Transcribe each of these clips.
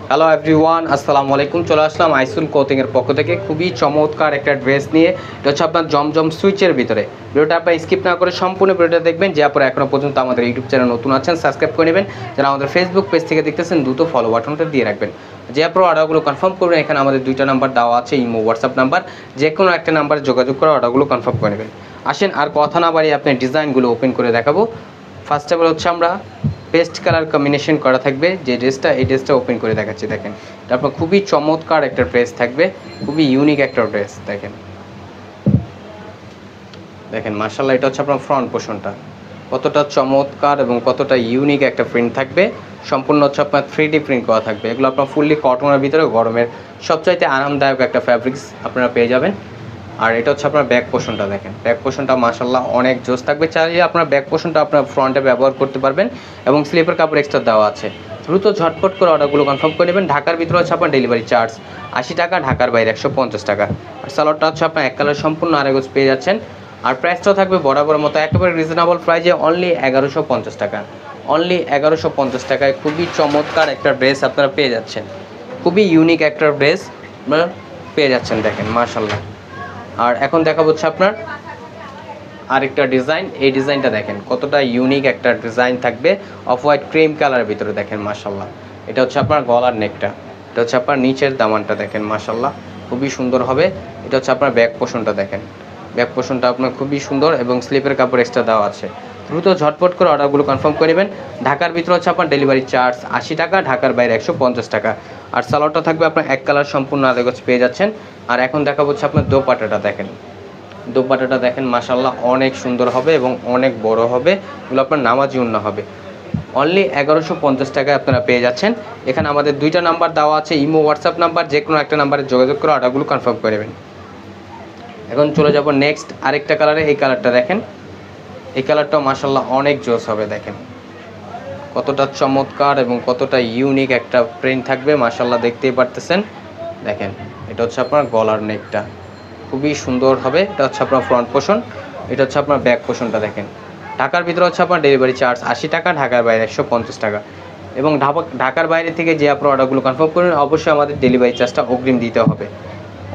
Hello everyone, আসসালামু আলাইকুম। চলে আসলাম আইসুল কোচিংয়ের পক্ষ থেকে খুবই চমৎকার একটা ড্রেস নিয়ে। এটা হচ্ছে আপনার জমজম সুইচের ভিতরে। ভিডিওটা আপনার স্কিপ না করে সম্পূর্ণ ভিডিওটা দেখবেন। যে আপনারা এখনও পর্যন্ত আমাদের ইউটিউব চ্যানেল নতুন আছেন সাবস্ক্রাইব করে নেবেন। যারা আমাদের ফেসবুক পেজ থেকে দেখতেছেন দ্রুত ফলো বাটনটা দিয়ে রাখবেন। যে আপনারা অর্ডারগুলো কনফার্ম করবেন, এখানে আমাদের দুইটা নাম্বার দেওয়া আছে, ইমো হোয়াটসঅ্যাপ নাম্বার। যে কোনো একটা নাম্বারে যোগাযোগ করে অর্ডারগুলো কনফার্ম করে নেবেন। আসেন আর কথা না বাড়িয়ে আপনি ডিজাইনগুলো ওপেন করে দেখাবো। ফার্স্ট অফ অল হচ্ছে আমরা পেস্ট কালার কম্বিনেশন করা থাকবে যে ড্রেসটা, এই ড্রেসটা ওপেন করে দেখাচ্ছি। দেখেন তারপর খুবই চমৎকার একটা ড্রেস থাকবে, খুবই ইউনিক একটা ড্রেস। দেখেন দেখেন মাশাআল্লাহ, এটা হচ্ছে আপনার ফ্রন্ট পোর্শনটা কতটা চমৎকার এবং কতটা ইউনিক একটা প্রিন্ট থাকবে। সম্পূর্ণ হচ্ছে আপনার 3D প্রিন্ট করা থাকবে। এগুলো আপনার ফুললি কটনের ভিতরে গরমের সবচাইতে আরামদায়ক একটা ফ্যাব্রিক্স আপনারা পেয়ে যাবেন। আর এটা হচ্ছে আপনার ব্যাক পোর্শনটা। দেখেন ব্যাক পোর্শনটা মাশাআল্লাহ অনেক জোস থাকবে। চাইলে আপনার ব্যাক পোর্শনটা আপনার ফ্রন্টে ব্যবহার করতে পারবেন এবং স্লিপের কাপড় এক্সট্রা দেওয়া আছে। দ্রুত ঝটপট করে অর্ডারগুলো কনফার্ম করে নেবেন। ঢাকার ভিতরে হচ্ছে আপনার ডেলিভারি চার্জ 80 টাকা, ঢাকার বাইরে 150 টাকা। আর সালোয়ারটা হচ্ছে আপনার এক কালার সম্পূর্ণ আড়াইগজ পেয়ে যাচ্ছেন। আর প্রাইসটাও থাকবে বরাবর মতো একেবারে রিজনেবল প্রাইসে, অনলি 1150 টাকা। অনলি 1150 টাকায় খুবই চমৎকার একটা ড্রেস আপনারা পেয়ে যাচ্ছেন। খুবই ইউনিক একটা ড্রেস আপনারা পেয়ে যাচ্ছেন। দেখেন মাশাআল্লাহ। আর এখন দেখাবো হচ্ছে আপনার আরেকটা ডিজাইন। এই ডিজাইনটা দেখেন কতটা ইউনিক একটা ডিজাইন থাকবে, অফ হোয়াইট ক্রিম কালারের ভিতরে। দেখেন মাশাআল্লাহ, এটা হচ্ছে আপনার গলার নেকটা, এটা হচ্ছে আপনার নিচের দামানটা। দেখেন মাশাআল্লাহ খুবই সুন্দর হবে। এটা হচ্ছে আপনার ব্যাক পোর্শনটা। দেখেন ব্যাক পোর্শনটা আপনার খুবই সুন্দর এবং স্লিপের কাপড় এক্সট্রা দেওয়া আছে। দ্রুত ঝটপট করে অর্ডারগুলো কনফার্ম করে নেবেন। ঢাকার ভিতরে হচ্ছে আপনার ডেলিভারি চার্জ 80 টাকা, ঢাকার বাইরে 150 টাকা। আর সালোয়ারটা থাকবে আপনার এক কালার সম্পূর্ণ আড়াইগজ পেয়ে যাচ্ছেন। আর এখন দেখাবো হচ্ছে আপনার দোপাট্টাটা। দেখেন দোপাট্টাটা দেখেন মাশাআল্লাহ অনেক সুন্দর হবে এবং অনেক বড় হবে। এগুলো আপনার নামাজি ওড়না হবে। অনলি 1150 টাকায় আপনারা পেয়ে যাচ্ছেন। এখানে আমাদের দুইটা নাম্বার দেওয়া আছে, ইমো হোয়াটসঅ্যাপ নাম্বার। যে কোনো একটা নাম্বারে যোগাযোগ করে অর্ডারগুলো কনফার্ম করে নেবেন। এখন চলে যাব নেক্সট আরেকটা কালারে। এই কালারটা দেখেন, এই কালারটাও মাশাআল্লাহ অনেক জোস হবে। দেখেন কতটা চমৎকার এবং কতটা ইউনিক একটা প্রিন্ট থাকবে মাশাআল্লাহ, দেখতেই পারতেছেন। দেখেন এটা হচ্ছে আপনার গলার নেকটা, খুবই সুন্দর হবে। এটা হচ্ছে আপনার ফ্রন্ট পোর্শন, এটা হচ্ছে আপনার ব্যাক পোর্শনটা। দেখেন ঢাকার ভিতরে হচ্ছে আপনার ডেলিভারি চার্জ 80 টাকা, ঢাকার বাইরে 150 টাকা। এবং ঢাকার বাইরে থেকে যে আপনার অর্ডারগুলো কনফার্ম করবেন অবশ্যই আমাদের ডেলিভারি চার্জটা অগ্রিম দিতে হবে।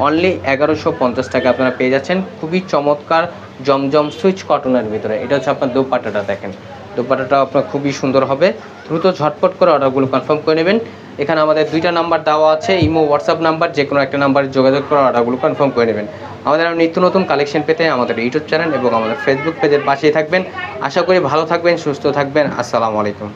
অনলি 1150 টাকা আপনারা পেয়ে যাচ্ছেন খুবই চমৎকার জমজম সুইচ কটনের ভিতরে। এটা হচ্ছে আপনার দোপাট্টাটা। দেখেন দোপাট্টাটা আপনার খুবই সুন্দর হবে। দ্রুত ঝটপট করে অর্ডারগুলো কনফার্ম করে নেবেন। এখানে আমাদের দুইটা নাম্বার দেওয়া আছে, ইমো হোয়াটসঅ্যাপ নাম্বার। যে কোনো একটা নাম্বারে যোগাযোগ করে অর্ডারগুলো কনফার্ম করে নেবেন। আমাদের নিত্য নতুন কালেকশন পেতে আমাদের ইউটিউব চ্যানেল এবং আমাদের ফেসবুক পেজের পাশেই থাকবেন। আশা করি ভালো থাকবেন, সুস্থ থাকবেন। আসসালামু আলাইকুম।